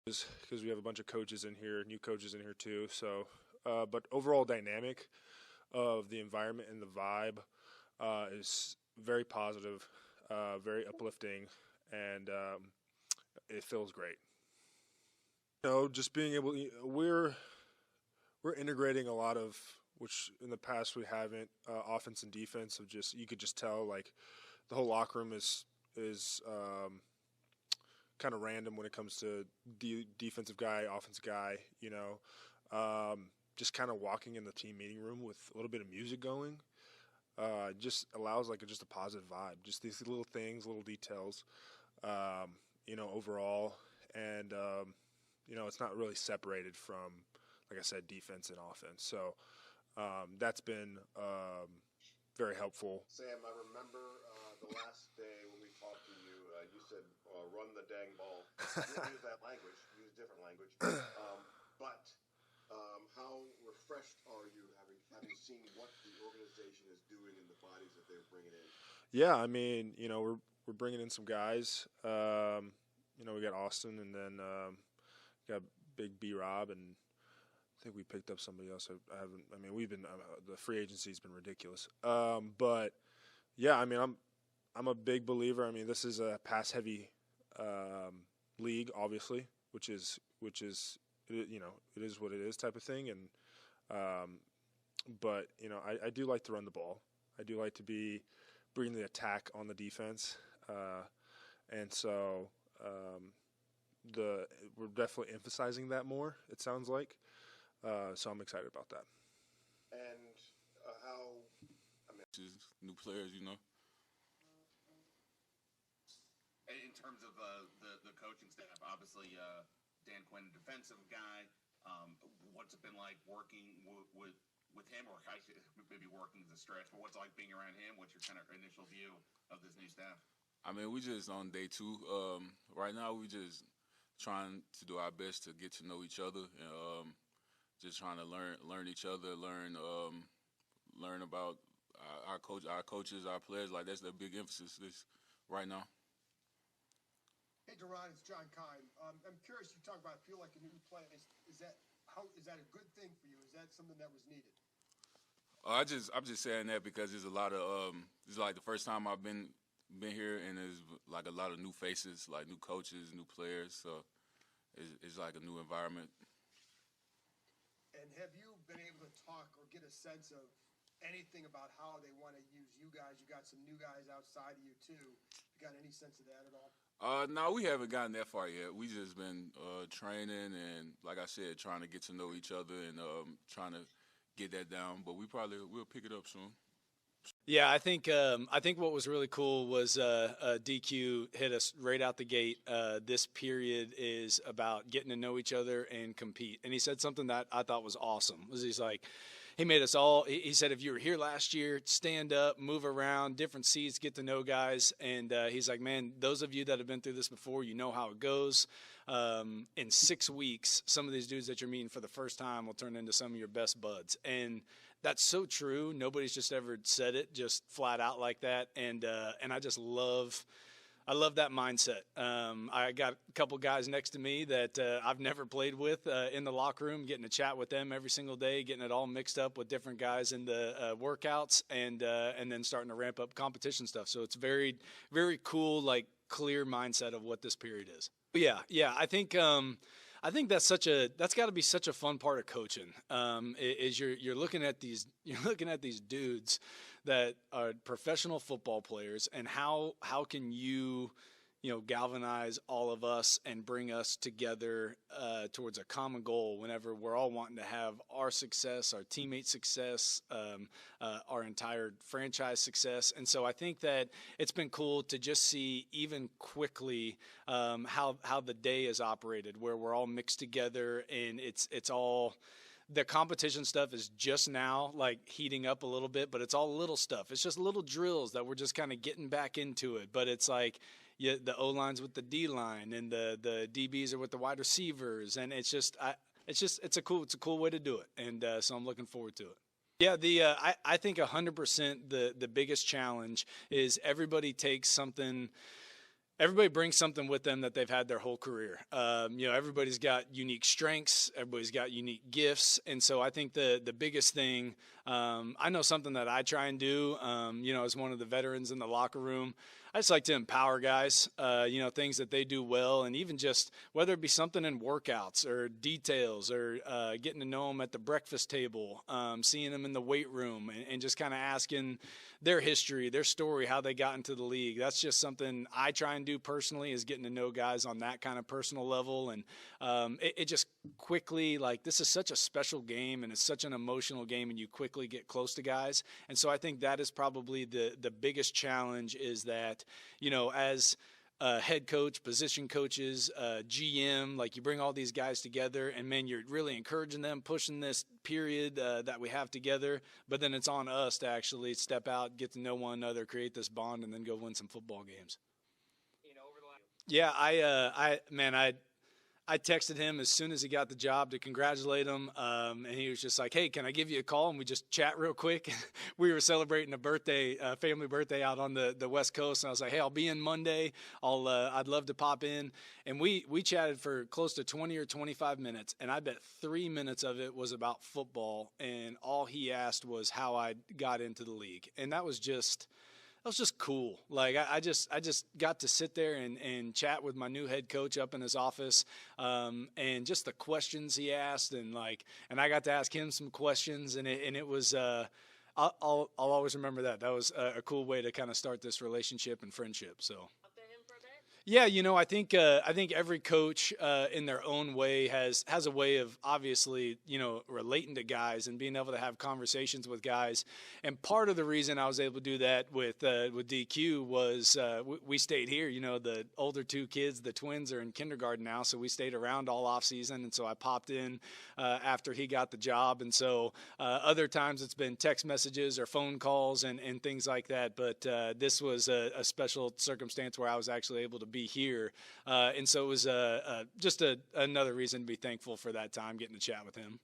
because we have a bunch of coaches in here, new coaches in here too. So, but overall dynamic of the environment and the vibe is very positive, very uplifting, and it feels great. Just being able, we're integrating a lot of which in the past we haven't offense and defense. Of just you could just tell like the whole locker room is kind of random when it comes to defensive guy, offensive guy. Just kind of walking in the team meeting room with a little bit of music going, just allows like just a positive vibe. Just these little things, little details, overall, and it's not really separated from, like I said, defense and offense. So that's been very helpful. Sam, I remember the last day when we talked to you, you said, run the dang ball. You didn't use that language. You used different language. But how refreshed are you having seen what the organization is doing and the bodies that they're bringing in? Yeah, I mean, we're bringing in some guys. We got Austin, and then got Big B Rob, and I think we picked up somebody else. I haven't. I mean, we've been the free agency's been ridiculous. But yeah, I mean, I'm a big believer. I mean, this is a pass heavy league, obviously, which is it is what it is type of thing. And but I do like to run the ball. I do like to bring the attack on the defense, and so we're definitely emphasizing that more. It sounds like. So I'm excited about that. And just new players, In terms of the coaching staff, obviously Dan Quinn, defensive guy. What's it been like working with him, or maybe working the stretch? But what's it like being around him? What's your kind of initial view of this new staff? I mean, we just on day 2. Right now, we just trying to do our best to get to know each other and just trying to learn each other, learn about our coaches, our players. Like that's the big emphasis right now. Hey, Duron, it's John Kine. I'm curious. You talk about feel like a new place. Is that a good thing for you? Is that something that was needed? I'm just saying that because there's a lot of it's like the first time I've been here, and there's like a lot of new faces, like new coaches, new players. So it's like a new environment. And have you been able to talk or get a sense of anything about how they want to use you guys? You got some new guys outside of you too. You got any sense of that at all? No, we haven't gotten that far yet. We just been training and, like I said, trying to get to know each other and trying to get that down. But we'll pick it up soon. Yeah, I think what was really cool was DQ hit us right out the gate. This period is about getting to know each other and compete. And he said something that I thought was awesome. He's like, he made us all. He said, if you were here last year, stand up, move around, different seats, get to know guys. And he's like, man, those of you that have been through this before, you know how it goes. In 6 weeks, some of these dudes that you're meeting for the first time will turn into some of your best buds. And that's so true. Nobody's just ever said it just flat out like that. And I just love that mindset. I got a couple guys next to me that I've never played with in the locker room, getting to chat with them every single day, getting it all mixed up with different guys in the workouts, and then starting to ramp up competition stuff. So it's very, very cool, like clear mindset of what this period is. Yeah. I think that's got to be such a fun part of coaching. Is you're looking at these dudes that are professional football players, and how can you galvanize all of us and bring us together towards a common goal whenever we're all wanting to have our success, our teammate success, our entire franchise success. And so I think that it's been cool to just see even quickly how the day is operated, where we're all mixed together, and it's all – the competition stuff is just now like heating up a little bit, but it's all little stuff. It's just little drills that we're just kind of getting back into it. But it's like the O-line's with the D-line, and the DBs are with the wide receivers, and it's a cool way to do it. And so I'm looking forward to it. Yeah, I think 100% the biggest challenge is everybody takes something Everybody brings something with them that they've had their whole career. Everybody's got unique strengths. Everybody's got unique gifts. And so I think the biggest thing, I know something that I try and do, as one of the veterans in the locker room, I just like to empower guys, things that they do well, and even just whether it be something in workouts or details or getting to know them at the breakfast table, seeing them in the weight room, and just kind of asking their history, their story, how they got into the league. That's just something I try and do personally, is getting to know guys on that kind of personal level. And it just quickly, like, this is such a special game and it's such an emotional game, and you quickly get close to guys. And so I think that is probably the biggest challenge, is that, as head coach, position coaches, GM, like, you bring all these guys together, and man, you're really encouraging them, pushing this period that we have together. But then it's on us to actually step out, get to know one another, create this bond, and then go win some football games. Yeah, I texted him as soon as he got the job to congratulate him, and he was just like, "Hey, can I give you a call?" And we just chat real quick. We were celebrating a family birthday out on the West Coast, and I was like, "Hey, I'll be in Monday. I'd love to pop in." And we chatted for close to 20 or 25 minutes, and I bet 3 minutes of it was about football, and all he asked was how I got into the league, and that was just cool. Like, I just got to sit there and chat with my new head coach up in his office, and just the questions he asked, and I got to ask him some questions, and it was I'll always remember that. That was a cool way to kind of start this relationship and friendship. So. Yeah, I think every coach in their own way has a way of obviously, relating to guys and being able to have conversations with guys. And part of the reason I was able to do that with DQ was we stayed here. The older two kids, the twins, are in kindergarten now, so we stayed around all off season. And so I popped in after he got the job. And so other times it's been text messages or phone calls and things like that. But this was a special circumstance where I was actually able to be here, and so it was just another reason to be thankful for that time getting to chat with him.